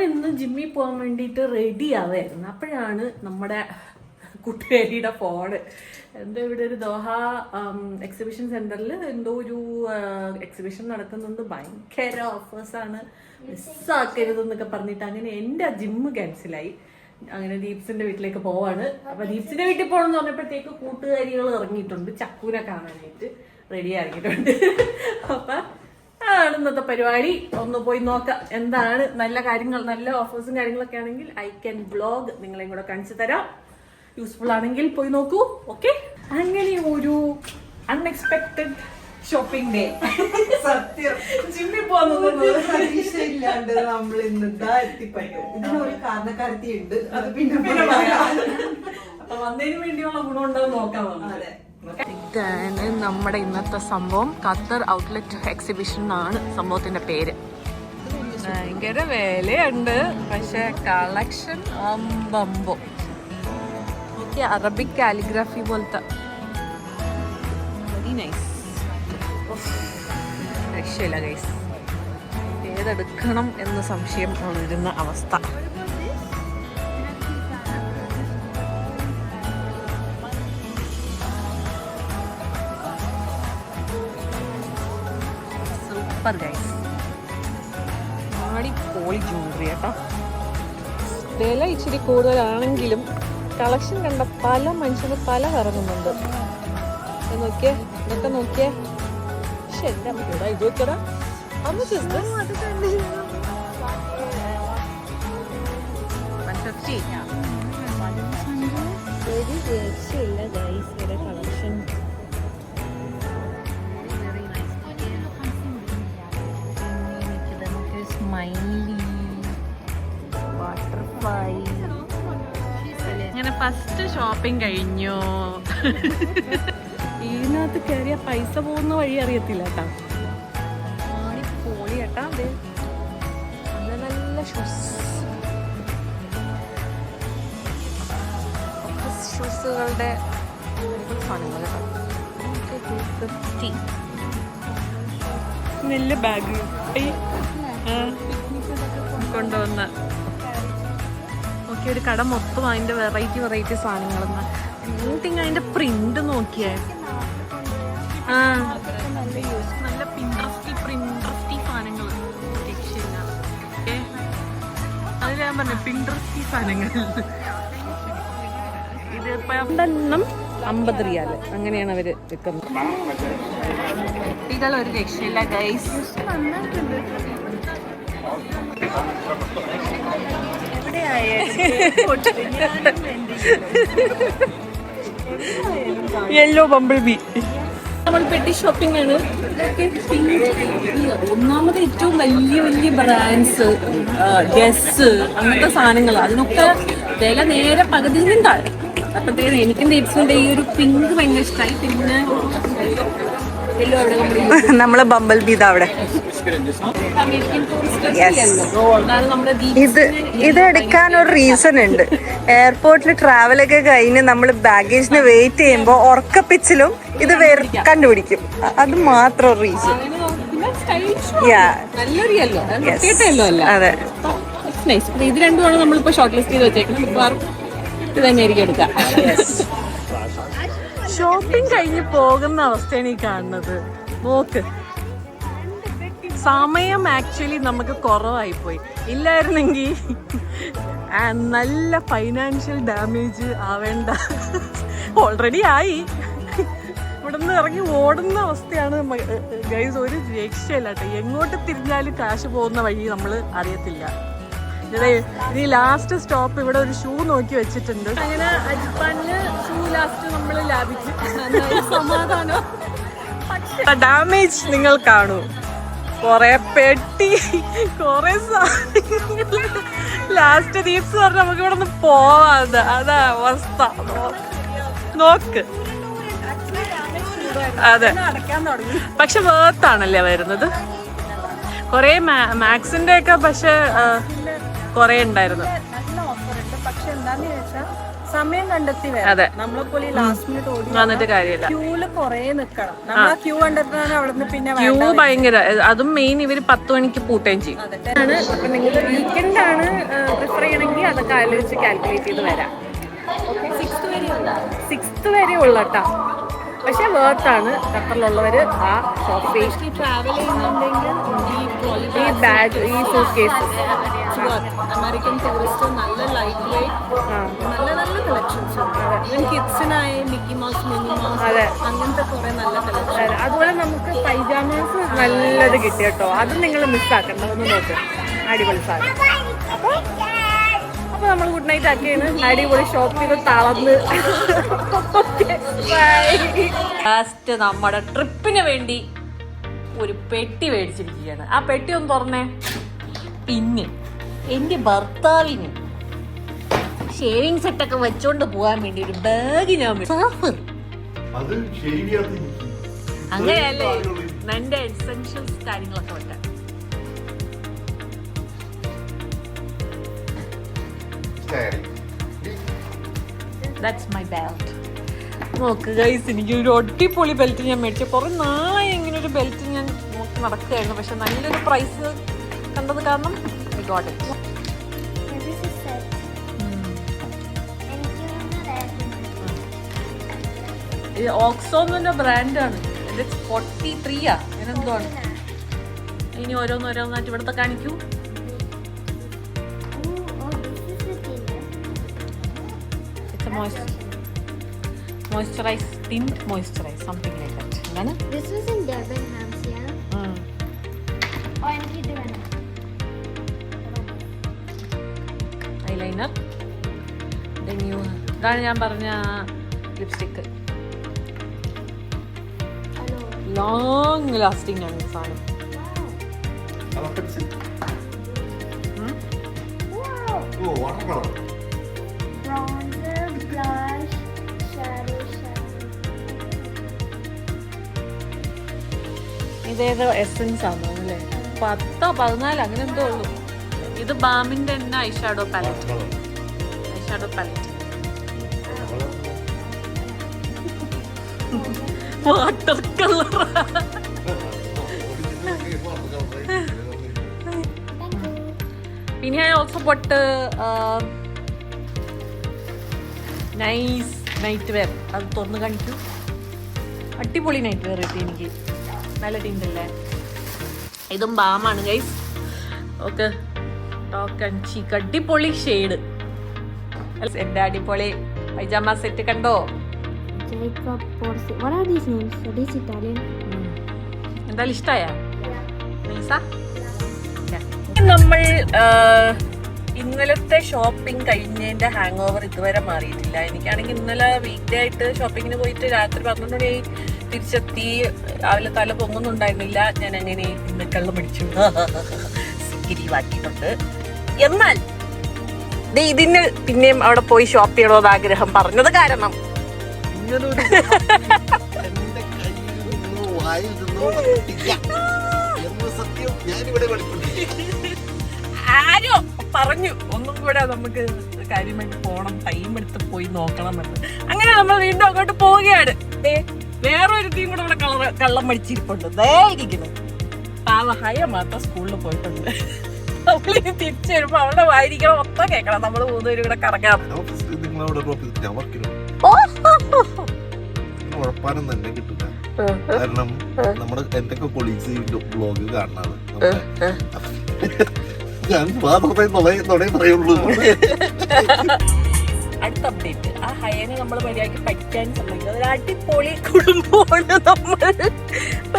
ഇന്ന് ജിമ്മിൽ പോകാൻ വേണ്ടിയിട്ട് റെഡി ആവായിരുന്നു. അപ്പോഴാണ് നമ്മുടെ കൂട്ടുകാരിയുടെ ഫോണ് എന്തോ ഇവിടെ ഒരു ദോഹ എക്സിബിഷൻ സെന്ററിൽ എന്തോ ഒരു എക്സിബിഷൻ നടക്കുന്നുണ്ട്, ഭയങ്കര ഓഫേഴ്സാണ്, മിസ്സാക്കരുതെന്നൊക്കെ പറഞ്ഞിട്ട് അങ്ങനെ എൻ്റെ ജിമ്മ് ക്യാൻസലായി. അങ്ങനെ ദീപ്സിന്റെ വീട്ടിലേക്ക് പോവാണ്. അപ്പൊ ദീപ്സിന്റെ വീട്ടിൽ പോകണമെന്ന് പറഞ്ഞപ്പോഴത്തേക്ക് കൂട്ടുകാരികൾ ഇറങ്ങിയിട്ടുണ്ട്, ചക്കൂനെ കാണാനായിട്ട് റെഡി ആക്കിയിട്ടുണ്ട്. അപ്പൊ അതാണ് ഇന്നത്തെ പരിപാടി. ഒന്ന് പോയി നോക്കാം എന്താണ് നല്ല കാര്യങ്ങൾ, നല്ല ഓഫേഴ്സും കാര്യങ്ങളൊക്കെ ആണെങ്കിൽ ഐ ക്യാൻ വ്ലോഗ് നിങ്ങളെയും കൂടെ കാണിച്ചു തരാം. യൂസ്ഫുൾ ആണെങ്കിൽ പോയി നോക്കൂ. ഓക്കെ, അങ്ങനെ ഒരു അൺഎക്സ്പെക്ടഡ് ഷോപ്പിംഗ് ഡേ. സത്യം ജിമ്മിൽ പോകുന്നത് പ്രതീക്ഷയില്ലാണ്ട് നമ്മൾ ഇന്ന് എത്തിപ്പെട്ടു. ഇതിനൊരു കാരണക്കാരത്തിയുണ്ട്, അത് പിന്നെ അപ്പൊ വന്നതിന് വേണ്ടിയുള്ള ഗുണം ഉണ്ടാവും നോക്കാം. അതെ, ഇതാണ് നമ്മുടെ ഇന്നത്തെ സംഭവം. ഖത്തർ ഔട്ട്ലെറ്റ് എക്സിബിഷൻ ആണ് സംഭവത്തിന്റെ പേര്. ഭയങ്കര വിലയുണ്ട്, പക്ഷെ കളക്ഷൻ അമ്പമ്പോ. ഓക്കെ, അറബിക് കാലിഗ്രാഫി പോലത്തെ വെരി നൈസ്. രക്ഷയില്ല ഗൈസ്, ഏതെടുക്കണം എന്ന് സംശയം വരുന്ന അവസ്ഥ. സൂപ്പർ ഗൈസ്, അടിപൊളി ജ്വല്ലറി കേട്ടോ. വില ഇച്ചിരി കൂടുതലാണെങ്കിലും കളക്ഷൻ കണ്ട പല മനുഷ്യന് പല കറങ്ങുന്നുണ്ട്. നോക്കിയേ, ഇതൊക്കെ നോക്കിയേ. പക്ഷെ എൻ്റെ അമ്മ ഇത് വെക്കടാ, അമ്മ ഒരു രക്ഷയില്ല ഗൈസ് ഇവിടെ കളക്ഷൻ. Smiley, butterfly. അങ്ങനെ ഫസ്റ്റ് ഷോപ്പിംഗ് കഴിഞ്ഞു. ഇതിനകത്ത് കയറിയ പൈസ പോകുന്ന വഴി അറിയത്തില്ല കേട്ടാ. പോളി കേട്ടാ, അതെ നല്ല നല്ല ഷൂസുകളുടെ സാധനങ്ങൾ കേട്ടോ. നെല്ല് ബാഗ് കൊണ്ടുവന്ന നോക്കി ഒരു കട മൊത്തം അതിന്റെ വെറൈറ്റി സാധനങ്ങളെന്ന്. എന്നിട്ടിങ് അതിന്റെ പ്രിന്റ് നോക്കിയേ. നല്ല പിൻട്രസ്റ്റി സാധനങ്ങൾ. അത് ഞാൻ പറഞ്ഞു, പിൻട്രസ്റ്റി സാധനങ്ങൾ. ഇത് രണ്ടെണ്ണം 50 റിയാൽ, അങ്ങനെയാണ് അവര് വിൽക്കുന്നത്. കുട്ടികൾ ഒരു രക്ഷയില്ല ഗൈസ്. Yellow Bumble B. നമ്മൾ പെട്ടി ഷോപ്പിംഗ് ആണ്. ഒന്നാമത് ഏറ്റവും വലിയ ബ്രാൻഡ്സ്, ഗസ്, അങ്ങനത്തെ സാധനങ്ങൾ, അതിനൊക്കെ വില നേരെ പകുതിയിലും താഴെ. അപ്പത്തേനും എനിക്കും ദീപ്സിന്റെ ഈ ഒരു പിങ്ക് ഭയങ്കര ഇഷ്ടമായി. പിന്നെ നമ്മള് ബംബിൾ ബി അവിടെ. ഇത് എടുക്കാൻ ഒരു റീസൺ ഉണ്ട്. എയർപോർട്ടിൽ ട്രാവലൊക്കെ കഴിഞ്ഞ് നമ്മൾ ബാഗേജിന് വെയിറ്റ് ചെയ്യുമ്പോൾ ഉറക്കപ്പിച്ചിലും ഇത് കണ്ടുപിടിക്കും. അത് മാത്രം റീസൺ. അതെ, ഇത് രണ്ടുമാണ് നമ്മളിപ്പോ ഷോർട്ട് ലിസ്റ്റ് ചെയ്ത് വെച്ചേക്കുന്നത്. ഇത് തന്നെ ആയിരിക്കും എടുക്കാം. ഷോപ്പിംഗ് കഴിഞ്ഞ് പോകുന്ന അവസ്ഥയാണ് ഈ കാണുന്നത്. നോക്ക്, സമയം ആക്ച്വലി നമുക്ക് കുറവായിപ്പോയി. ഇല്ലായിരുന്നെങ്കിൽ നല്ല ഫൈനാൻഷ്യൽ ഡാമേജ് ആവേണ്ട, ഓൾറെഡി ആയി. ഇവിടെ നിന്ന് ഇറങ്ങി ഓടുന്ന അവസ്ഥയാണ് ഗൈസ്. ഒരു രക്ഷയില്ല കേട്ടോ. എങ്ങോട്ട് തിരിഞ്ഞാലും കാശ് പോകുന്ന വഴി നമ്മൾ അറിയത്തില്ല. ഇനി ലാസ്റ്റ് സ്റ്റോപ്പ് ഇവിടെ ഒരു ഷൂ നോക്കി വെച്ചിട്ടുണ്ട്. അങ്ങനെ അജ്പാനില് ഷൂ ലാസ്റ്റ് നമ്മൾ ലാഭിച്ചു. സമാധാനം. ഡാമേജ് നിങ്ങൾ കാണൂ, കൊറേ പെട്ടി, കൊറേ സാധനങ്ങൾ. ലാസ്റ്റ് ദീപ്സ് പറഞ്ഞ നമുക്ക് ഇവിടെ നിന്ന് പോവാതെ, അതാ അവസ്ഥ. നോക്ക്, അതെ, പക്ഷെ വേർത്താണല്ലേ വരുന്നത്. കൊറേ മാക്സിന്റെ ഒക്കെ പക്ഷെ കൊറേ ഉണ്ടായിരുന്നു. പക്ഷെ എന്താന്ന് ചോദിച്ചാൽ സമയം കണ്ടെത്തി അതെ, നമ്മളെപ്പോലെ ലാസ്റ്റ് മിനിറ്റ് ഓടി വന്നിട്ട് കാര്യമില്ല. ക്യൂല് കൊറേ നിക്കണം. നമ്മൾ ക്യൂ കണ്ടെത്താൻ അവിടുന്ന് പിന്നെ ക്യൂ ഭയങ്കര. അതും മെയിൻ ഇവര് 10 മണിക്ക് പൂട്ടുകയും ചെയ്യും. അപ്പൊ നിങ്ങൾ വീക്കെൻഡ് ഏതാണ് പ്രിഫർ ചെയ്യണമെങ്കിൽ അതൊക്കെ ആലോചിച്ച് കാൽക്കുലേറ്റ് ചെയ്ത് വരാം. 6th വരെ ഉള്ളു കേട്ടോ. പക്ഷെ വേർത്താണ് ഖത്തറിലുള്ളവർ ആ ഷോപ്പിംഗ് ട്രാവൽ ചെയ്യുന്നുണ്ടെങ്കിൽ ഈ ബാഗ് ഈ സൂട്ട് കേസ് അമേരിക്കൻ ടൂറിസ്റ്റ് നല്ല ലൈറ്റ് വെയിറ്റ് നല്ല നല്ല കളക്ഷൻസ് ഉണ്ട്. കിഡ്സിനായ മിക്കി മൗസ് മിനി മൗസ് അതെ അങ്ങനത്തെ കുറെ നല്ല കളക്ഷൻ. അതുപോലെ നമുക്ക് പൈജാമാസ് നല്ലത് കിട്ടി കേട്ടോ. അത് നിങ്ങൾ മിസ്സാക്കണ്ട, ഒന്ന് നോക്ക്, അടിപൊളി സാധനം. അപ്പോൾ നമ്മൾ ഗുഡ് നൈറ്റ് ആക്കിയാണ്. അടിപൊളി ഷോപ്പ് ചെയ്ത് തളർന്ന് ലാസ്റ്റ് നമ്മുടെ ട്രിപ്പിന് വേണ്ടി ഒരു പെട്ടി മേടിച്ചിരിക്കുകയാണ്. ആ പെട്ടി ഒന്ന് തുറന്നേ. പിന്നെ എൻ്റെ ഭർത്താവിന് ഷേവിങ് സെറ്റൊക്കെ വെച്ചോണ്ട് പോകാൻ വേണ്ടി ഒരു ബാഗ് ഞാൻ അങ്ങനെയല്ലേ എൻ്റെ എസെൻഷ്യൽസ് കാര്യങ്ങളൊക്കെ വെക്കാൻ. That's my belt. നോക്ക് ഗൈസ്, എനിക്ക് ഒരു അടിപൊളി ബെൽറ്റ് ഞാൻ മേടിച്ചു. കുറേ നാളായി ഇങ്ങനെ ഒരു ബെൽറ്റ് ഞാൻ നോക്കി നടക്കുകയായിരുന്നു. പക്ഷെ നല്ലൊരു പ്രൈസ് കണ്ടത് കാരണം I got it. ഇത് ഓക്സോന്നിന്റെ ബ്രാൻഡാണ്. ഇത് 43 അങ്ങനെന്തോ ആണ്. ഇനി ഓരോന്നോരോന്നായിട്ട് ഇവിടുത്തെ കാണിക്കൂ. Moisturize, tint moisturize, something like that. എന്താണ്? This was in Debenhams, yeah? Oh, എനിക്ക് ഇത് വേണം. ഐലൈനർ. Then you, ഇതാണ് ഞാൻ പറഞ്ഞ ലിപ്സ്റ്റിക്ക്. Hello. ലോങ് ലാസ്റ്റിംഗ് ആണ് ഈ സാധനം. Wow. Bronzer, blush, shadow. ഇതേതോ എസെൻസ് ആണോ അല്ലേ? 10-14 അങ്ങനെ എന്തോ ഉള്ളൂ. ഇത് ബാമിന്റെ തന്നെ ഐഷാഡോ പാലറ്റ്. Water colour. പിന്നെ I also bought nice night wear. അത് തുറന്ന് കാണിക്കൂ. അടിപൊളി നൈറ്റ് വെയർ കിട്ടി എനിക്ക്. നല്ല ടീണ്ടല്ലേ. ഇതും ബാമാണ് ഗൈസ്. ഓക്കെ, ചീക്ക് അടിപൊളി ഷെയ്ഡ്. എൻ്റെ അടിപൊളി പൈജാമ സെറ്റ് കണ്ടോ? Jacob Porce. What are these names? Are these Italian? എന്തായാലും ഇഷ്ടായ നൈസാ. നമ്മൾ ഇന്നലത്തെ ഷോപ്പിംഗ് കഴിഞ്ഞതിന്റെ ഹാങ് ഓവർ ഇതുവരെ മാറിയിട്ടില്ല. എനിക്കാണെങ്കിൽ ഇന്നലെ വീക്ക് ഡേ ആയിട്ട് ഷോപ്പിങ്ങിന് പോയിട്ട് രാത്രി 12 മണിയായി തിരിച്ചെത്തി. രാവിലെ തല പൊങ്ങുന്നുണ്ടായിരുന്നില്ല. ഞാൻ അങ്ങനെ ഇന്ന് കള്ളം പിടിച്ചു സിഗിരിവാക്കിയിട്ടുണ്ട്. എന്നാൽ ഇതിന് പിന്നെയും അവിടെ പോയി ഷോപ്പ് ചെയ്യണമെന്ന് ആഗ്രഹം പറഞ്ഞത് കാരണം ആരോ പറഞ്ഞു ഒന്നും കൂടെ നമുക്ക് കാര്യമായിട്ട് പോകണം, ടൈം എടുത്ത് പോയി നോക്കണം എന്ന്. അങ്ങനെ നമ്മൾ വീണ്ടും അങ്ങോട്ട് പോവുകയാണ്. വേറൊരു ടീം കൂടെ ഇവിടെ കള്ളം മടിച്ചിരിപ്പുണ്ട്. ദേ ഇരിക്കുന്നു. പാവഹായ മാത്രം സ്കൂളിൽ പോയിട്ടുണ്ട്. നമ്മളിനി തിരിച്ചു വരുമ്പോ അവളുടെ വായിരിക്കണം മൊത്തം കേൾക്കണം. നമ്മള് 3 പേരും കൂടെ കറങ്ങാം. ഉറപ്പാനൊന്നും തന്നെ കിട്ടില്ല. കാരണം നമ്മുടെ എന്തൊക്കെ കൊളീഗ്സ് ബ്ലോഗ് കാണാണ്. ഞാൻ പറയുള്ളൂ. അടുത്ത അപ്ഡേറ്റ്, ആ ഹയനെ നമ്മൾ മര്യാദയ്ക്ക് പഠിക്കാൻ സമ്മതിക്കും. അതൊരു അടിപൊളി കുടുംബമാണ്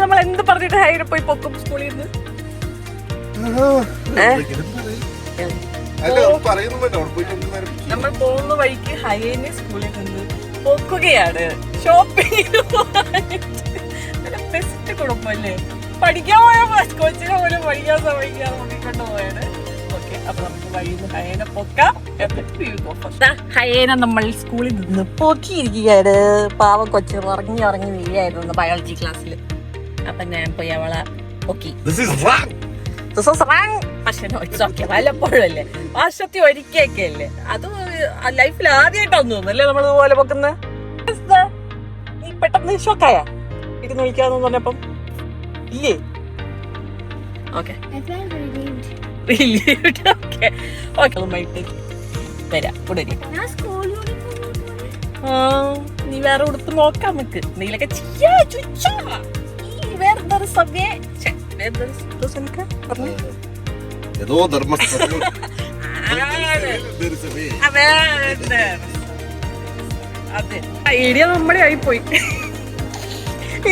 നമ്മൾ എന്ത് പറഞ്ഞിട്ട് ഹയനെ പോയി പൊക്കും സ്കൂളിൽ നിന്ന്. നമ്മൾ പോകുന്ന വഴിക്ക് ഹയനെ സ്കൂളിൽ നിന്ന് പൊക്കുകയാണ്. ഷോപ്പിംഗ് ബെസ്റ്റ് കുടുംബം അല്ലേ? പഠിക്കാൻ പോയ കൊച്ചിനെ പോലും പഠിക്കാൻ സമ്മതിക്കാതെ കൊണ്ടുപോയാണ്. ഓക്കെ, അപ്പൊ നമുക്ക് വഴിയിൽ നിന്ന് ഹയനെ പൊക്കാം. ഹയേന നമ്മൾ സ്കൂളിൽ നിന്ന് പൊക്കിയിരിക്കുകയാണ്. പാവം കൊച്ചു ഇറങ്ങി വീഴായിരുന്നു ബയോളജി ക്ലാസ്സിൽ. അപ്പൊ ഞാൻ പോയി അവളെ പൊക്കി. പക്ഷെ വല്ലപ്പോഴും അല്ലേ, വർഷത്തിൽ ഒരിക്കലൊക്കെ അല്ലേ. അത് ലൈഫിൽ ആദ്യമായിട്ടാന്ന് തോന്നുന്നല്ലേ നമ്മൾ ഇതുപോലെ പൊക്കുന്നത്. നീ പെട്ടെന്ന് ഷോക്കായ ഇരുന്ന് വിളിക്കാന്ന് പറഞ്ഞപ്പം ഇല്ലേ? Okay, I felt relieved. Okay okay വരാം ഇവിടെ ഇരി. ഞാൻ സ്കൂൾ യൂണിഫോം ആ, നീ വേറെ ഉടുത്ത് നോക്കാം നമുക്ക് എന്തെങ്കിലൊക്കെ ചെയ്യാ ചുച്ചാ. ഈ വേറെന്തൊരു സമയ ഏതോ ധർമ്മസ്ഥലം അതെ ഐഡിയ നമ്മുടെ ആയിപ്പോയി.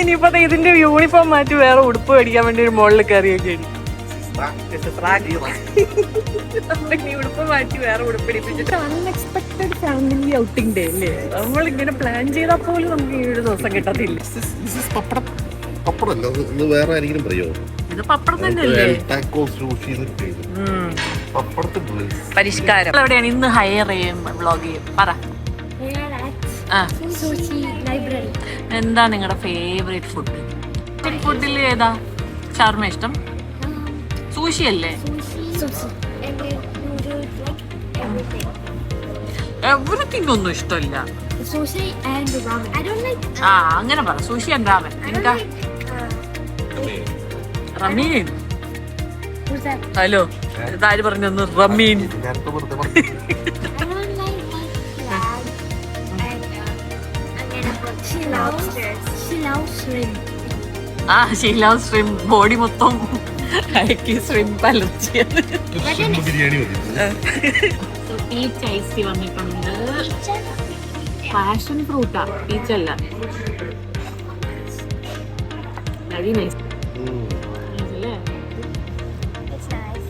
ഇനിയിപ്പോ ദേ ഇതിന്റെ യൂണിഫോം മാറ്റി വേറെ ഉടുപ്പ് മേടിക്കാൻ വേണ്ടി ഒരു മുകളിൽ കയറിയൊക്കെ ഉടുപ്പ് മാറ്റി വേറെ ഉടുപ്പിടിപ്പിച്ചിട്ട് അൺഎക്സ്പെക്ടഡ് ഫാമിലി ഔട്ടിംഗ് ഡേ അല്ലേ? നമ്മളിങ്ങനെ പ്ലാൻ ചെയ്താൽ പോലും നമുക്ക് ഈ ഒരു ദിവസം കിട്ടത്തില്ല. പപ്പടം പപ്പടല്ല, ഇത് വേറെ ആരെങ്കിലും പറയോ? ഇത് പപ്പടം തന്നെയല്ലേ? ടാക്കോ സൂഷി പപ്പടത്തിന്റെ പരിഷ്കാരം എവിടെയാണ് ഇന്ന് ഹയർ ചെയ്യും വ്ളോഗ് ചെയ്യും പറ. ആ സുഷി ലൈബ്രറി. എന്താ നിങ്ങളുടെ ഫേവറേറ്റ് ഫുഡ്? ഫുഡിൽ ഏതാ ഷവർമ ഇഷ്ടം? സൂഷി അല്ലേ? Sushi. And then noodles, like everything. Everything ഒന്നും ഇഷ്ടമില്ല. Sushi and ramen. I don't like. ആ അങ്ങനെ പറ. Sushi and ramen. I don't എന്താ like. റമീൻ? Who's that? ഹലോ ഇതാര് പറഞ്ഞു റമീൻ? നേരത്തെ വെറുതെ I don't like crab and then she loves shrimp. ആ ഷീല സ്ട്രിം ബോഡി മൊത്തം സ്ട്രിംപ് അലർജിയാണ്. ബിരിയാണി മതി. പീച്ച് ഐസ് ടീ വന്നിട്ടുണ്ട്. പാഷൻ ഫ്രൂട്ടാ, പീച്ചല്ല. വെരി നൈസ് അല്ലേ? It's nice.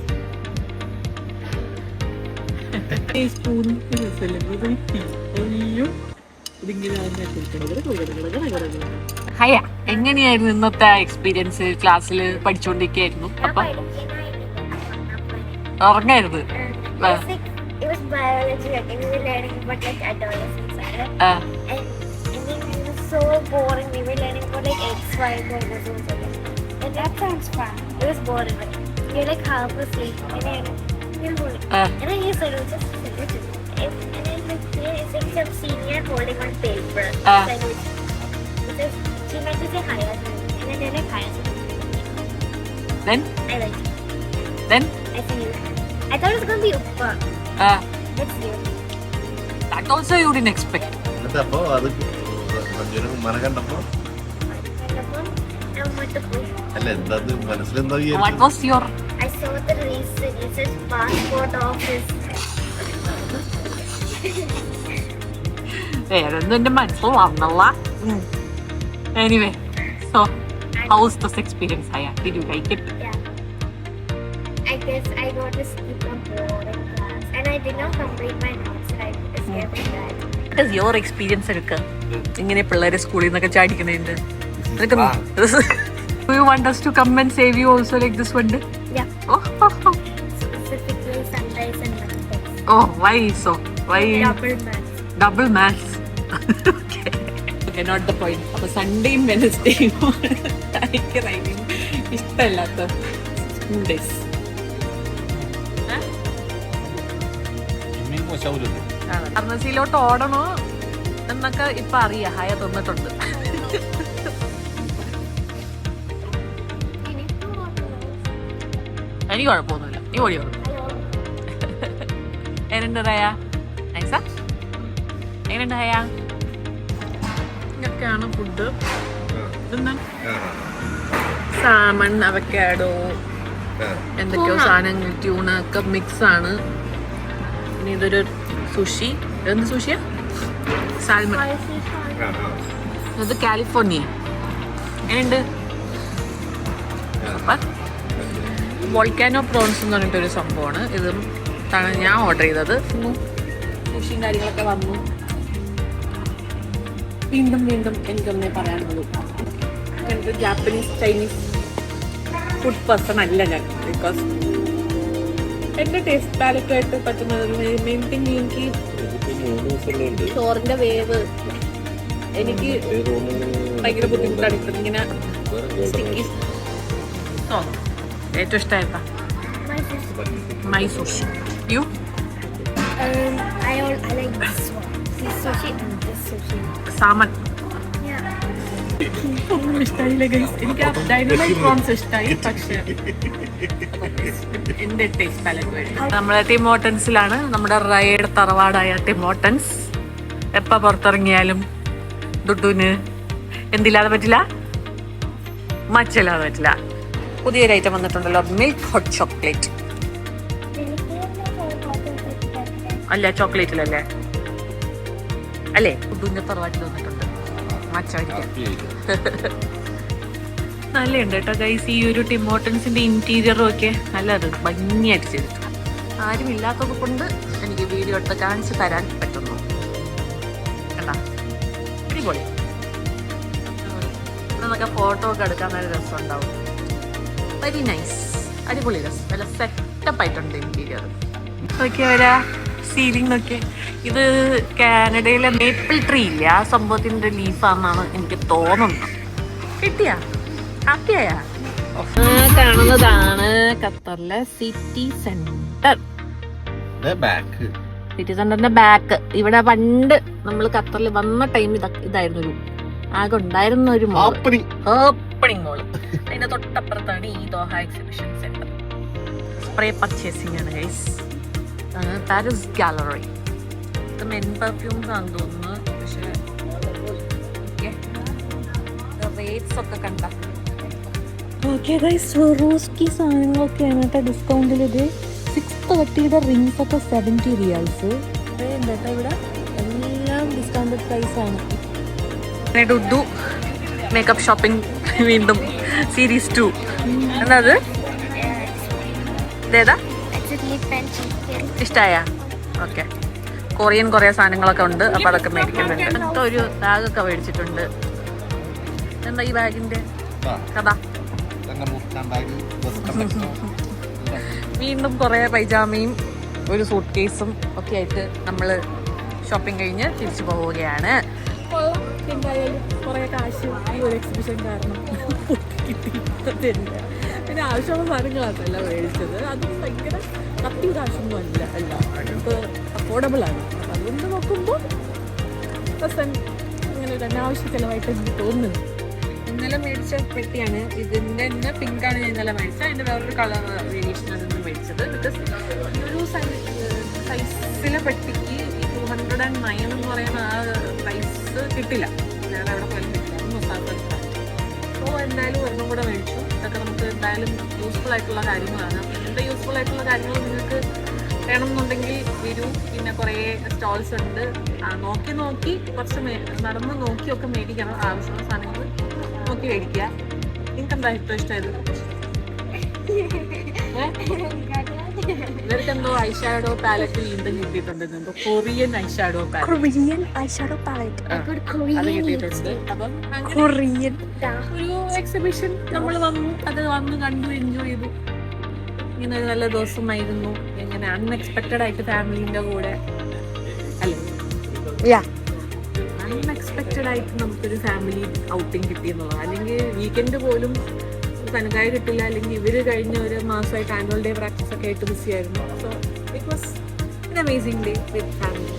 ഹയ, എങ്ങനെയായിരുന്നു ഇന്നത്തെ എക്സ്പീരിയൻസ്? ക്ലാസ്സിൽ പഠിച്ചോണ്ടിരിക്കായിരുന്നു അപ്പൊ ഉറങ്ങായിരുന്നു. Basic, it was biology. Like, we were learning about like adolescence, right? And then it was so boring. We were learning about like X, Y, chromosomes. And that sounds fun. It was boring. Like, you're like half asleep, and then you're holding. And then you said, just send it to me. And then like there is like some senior holding one paper. Send it. Because she meant to say hi, and then they're like hi. Then I like it. then I see you. I thought it was gonna be Uppa. That's you. that also you didn't expect. എന്നിട്ട് അപ്പൊ അത് മഞ്ജുവിന് മന കണ്ടപ്പോ അല്ല എന്താ മനസ്സിലെന്താ What was your I saw the reason. It says passport office. വേറൊന്നും എന്റെ മനസ്സിൽ വന്നല്ല. Anyway, so how was this experience, Haya? Did you like it? Yeah. I guess I got to skip a boring class, and I did not complete my notes. I escaped that. What is your experience എടുക്ക? ഇങ്ങനെ പിള്ളേരെ സ്കൂളിൽ നിന്നൊക്കെ ചാടിക്കുന്നതിന്റെ Do you want us to come and save you also like this one day? Yeah. Oh, Specifically Sundays and Mondays. oh, why so? Why Double maths. double maths? Okay, not the point. അപ്പൊ സൺഡേയും വെനസ്ഡേയും ഇഷ്ടമല്ലാത്ത days. ഫാർമസിയിലോട്ട് ഓടണോ എന്നൊക്കെ ഇപ്പൊ അറിയാം. ഹയ തന്നിട്ടുണ്ട്. എനിക്ക് കുഴപ്പമൊന്നുമില്ല. നീ ഓടിയോ? എങ്ങനെയുണ്ട് ഹയ? നൈസാ? എങ്ങനെയുണ്ട് ഹയ? ഇതൊക്കെയാണ് ഫുഡ്. ഇതെന്താ? സാമൺ, അവക്കാഡോ, എന്തൊക്കെയോ സാധനങ്ങൾ, ട്യൂണ ഒക്കെ മിക്സ് ആണ്. പിന്നെ ഇതൊരു സുഷി. എന്ത് സുഷിയാ? സാൽമൺ. ഇത് കാലിഫോർണിയ. എങ്ങനെയുണ്ട്? വോൾക്കാനോ പ്രോൺസ് എന്ന് പറഞ്ഞിട്ടൊരു സംഭവമാണ്. ഇതും ഞാൻ ഓർഡർ ചെയ്തത്. സുഷിയും കാര്യങ്ങളൊക്കെ വന്നു. വീണ്ടും വീണ്ടും എനിക്കൊന്നേ പറയാനുള്ളൂ, എനിക്ക് ജാപ്പനീസ് ചൈനീസ് ഫുഡ് പേഴ്സൺ അല്ല ഞാൻ. ബിക്കോസ് എൻ്റെ ടേസ്റ്റ് പാലറ്റുമായിട്ട് പറ്റുന്നത് മെയിൻ തിങ് എനിക്ക് ചോറിൻ്റെ വേവ് എനിക്ക് ഭയങ്കര ബുദ്ധിമുട്ടാണ്. ഇപ്പം ഇങ്ങനെ സ്റ്റിക്കി. ഓ, ഏറ്റവും ഇഷ്ടമായിട്ടാ my sushi. You? I like this one. This sushi and this sushi. Salmon. Yeah. ഒന്നും ഇഷ്ടമായില്ല ഗൈസ്. എനിക്ക് ആ ഡൈനമൈറ്റ് പ്രോൺസ് ഇഷ്ടമായി, പക്ഷെ എന്റെ ടേസ്റ്റ് പാലറ്റ് വേണ്ടി. നമ്മളെ ടിം ഹോട്ടൻസിലാണ്, നമ്മുടെ റൈഡ് തറവാടായ ടിം ഹോട്ടൻസ്. എപ്പ പുറത്തിറങ്ങിയാലും ദുഡുവിന് എന്തില്ലാതെ പറ്റില്ല, മച്ചില്ലാതെ പറ്റില്ല. പുതിയൊരു ഐറ്റം വന്നിട്ടുണ്ടല്ലോ, മിൽക്ക് ഹോട്ട് ചോക്ലേറ്റ്. അല്ല, ചോക്ലേറ്റിലല്ലേ അല്ലേ? ദുഡുവിന്റെ തറവാട്ടിൽ വന്നിട്ടുണ്ട് മച്ചായിരിക്കാം. നല്ലുണ്ട് കേട്ടോ ഗൈസ്. ഈ ഒരു ടിം ഹോട്ടൻസിന്റെ ഇന്റീരിയറും ഒക്കെ നല്ലത് ഭംഗിയായിട്ട് ചെയ്തിട്ടുണ്ട്. ആരും ഇല്ലാത്തത് കൊണ്ട് എനിക്ക് വീഡിയോ എടുത്ത് കാണിച്ച് തരാൻ പറ്റുന്നു. കേട്ടാ, അടിപൊളി. നമുക്ക് ഫോട്ടോ ഒക്കെ എടുക്കാൻ നല്ല രസം ഉണ്ടാവും. വെരി നൈസ്, അടിപൊളി രസം. നല്ല സെറ്റപ്പ് ആയിട്ടുണ്ട് ഇന്റീരിയർ. നോക്കിയാ വരാ സീലിംഗ് ഒക്കെ. ഇത് കാനഡയിലെ മേപ്പിൾ ട്രീ ഇല്ല, ആ സംഭവത്തിന്റെ ലീഫാണെന്നാണ് എനിക്ക് തോന്നുന്നത്. കിട്ടിയാ ഹാപ്പിയായ? കാണുന്നതാണ് ഖത്തറിലെ സിറ്റി സെന്റർ. സിറ്റി സെന്ററിന്റെ ബാക്ക്. ഇവിടെ പണ്ട് നമ്മൾ ഖത്തറിൽ വന്ന ടൈം ഇതായിരുന്നു ഒരു ആകെ ഉണ്ടായിരുന്ന ഒരു ഓപ്പണിംഗ് മോള്. അതിന്റെ തൊട്ടപ്പുറത്താണ് ഈ Doha exhibition centre. Spray purchasing ആണ് ഗൈസ്. Paris gallery. ഇത് മെൻ പെർഫ്യൂംസ് ആണെന്ന് തോന്നുന്നു. പക്ഷെ റേറ്റ്സ് ഒക്കെ കണ്ട ഓക്കെ ഗൈസ്. സ്വറോസ്കി സാധനങ്ങളൊക്കെയാണ് കേട്ടോ ഡിസ്കൗണ്ടിൽ. ഇത് 630 റിങ്സ് ഒക്കെ 70 റിയാൽസ്. എന്താ ഇവിടെ എല്ലാം ഡിസ്കൗണ്ടഡ് പ്രൈസ് ആണ്. ഡുഡു മേക്കപ്പ് ഷോപ്പിംഗ് വീണ്ടും സീരീസ് 2. എന്നത് ഇതേതാ ഇഷ്ടായ? ഓക്കെ. കൊറിയൻ കുറേ സാധനങ്ങളൊക്കെ ഉണ്ട്, അപ്പൊ അതൊക്കെ മേടിക്കുന്നുണ്ട്. അങ്ങനത്തെ ഒരു ബാഗൊക്കെ മേടിച്ചിട്ടുണ്ട്. എന്താ ഈ ബാഗിന്റെ കഥ? വീണ്ടും കുറെ പൈജാമയും ഒരു സൂട്ട് കേസും ഒക്കെ ആയിട്ട് നമ്മള് ഷോപ്പിംഗ് കഴിഞ്ഞ് തിരിച്ചു പോവുകയാണ്. എന്തായാലും കുറെ കാശ് ഈ ഒരു എക്സിബിഷൻ കാരണം കിട്ടിയിട്ടില്ല. പിന്നെ ആവശ്യമുള്ള സാധനങ്ങളാണല്ല മേടിച്ചത്. അതും ഭയങ്കര കത്തിയ കാശൊന്നും അല്ല, നമുക്ക് അഫോർഡബിൾ ആണ്. അപ്പം അതുകൊണ്ട് നോക്കുമ്പോൾ അങ്ങനെ ഒരു അനാവശ്യ ചിലവായിട്ട് എനിക്ക് തോന്നുന്നു. ഇന്നലെ മേടിച്ച പെട്ടിയാണ്. ഇതിൻ്റെ തന്നെ പിങ്കാണ് ഞാൻ ഇന്നലെ മേടിച്ചത്. അതിൻ്റെ വേറൊരു കളർ വേരിയേഷനാണ് ഇന്ന് മേടിച്ചത്. ബിക്കോസ് ഈ ഒരു സൈസിലെ പെട്ടിക്ക് 209 എന്ന് പറയുന്ന ആ പ്രൈസ് കിട്ടില്ല. ഞാൻ അവിടെ പോയാലും കിട്ടില്ല. അപ്പോൾ എന്തായാലും ഒരെണ്ണം കൂടെ മേടിച്ചു. ഇതൊക്കെ നമുക്ക് എന്തായാലും യൂസ്ഫുൾ ആയിട്ടുള്ള കാര്യങ്ങളാണ്. ഇങ്ങനത്തെ യൂസ്ഫുൾ ആയിട്ടുള്ള കാര്യങ്ങൾ നിങ്ങൾക്ക് വേണമെന്നുണ്ടെങ്കിൽ വരൂ. പിന്നെ കുറേ സ്റ്റോൾസ് ഉണ്ട്. നോക്കി കുറച്ച് നടന്ന് നോക്കിയൊക്കെ മേടിക്കണം. ആവശ്യമുള്ള സാധനങ്ങൾ നോക്കി മേടിക്കുക. നിങ്ങൾക്ക് എന്താ ഏറ്റവും ഇഷ്ടമായത്? ഇവർക്കെന്തോ ഐഷാഡോ പാലറ്റ് വീണ്ടും കിട്ടിയിട്ടുണ്ട്. എന്തോ കൊറിയൻ ഐഷാഡോ പാലറ്റ് അത് കിട്ടിയിട്ടുണ്ട്. അപ്പം കൊറിയൻ ഒരു എക്സിബിഷൻ നമ്മൾ വന്ന് കണ്ടു, എൻജോയ് ചെയ്തു. ഇങ്ങനെ ഒരു നല്ല ദിവസമായിരുന്നു. ഇങ്ങനെ അൺഎക്സ്പെക്റ്റഡ് ആയിട്ട് ഫാമിലിന്റെ കൂടെ അല്ലേ, അൺഎക്സ്പെക്റ്റഡ് ആയിട്ട് നമുക്കൊരു ഫാമിലി ഔട്ടിങ് കിട്ടിയെന്നുള്ളത്. അല്ലെങ്കിൽ വീക്കെൻഡ് പോലും തനക്കായ കിട്ടില്ല. അല്ലെങ്കിൽ ഇവര് കഴിഞ്ഞ ഒരു മാസമായിട്ട് ആനുവൽ ഡേ പ്രാക്ടീസ് ഒക്കെ ആയിട്ട് ബിസി ആയിരുന്നു. So it was an amazing day with family.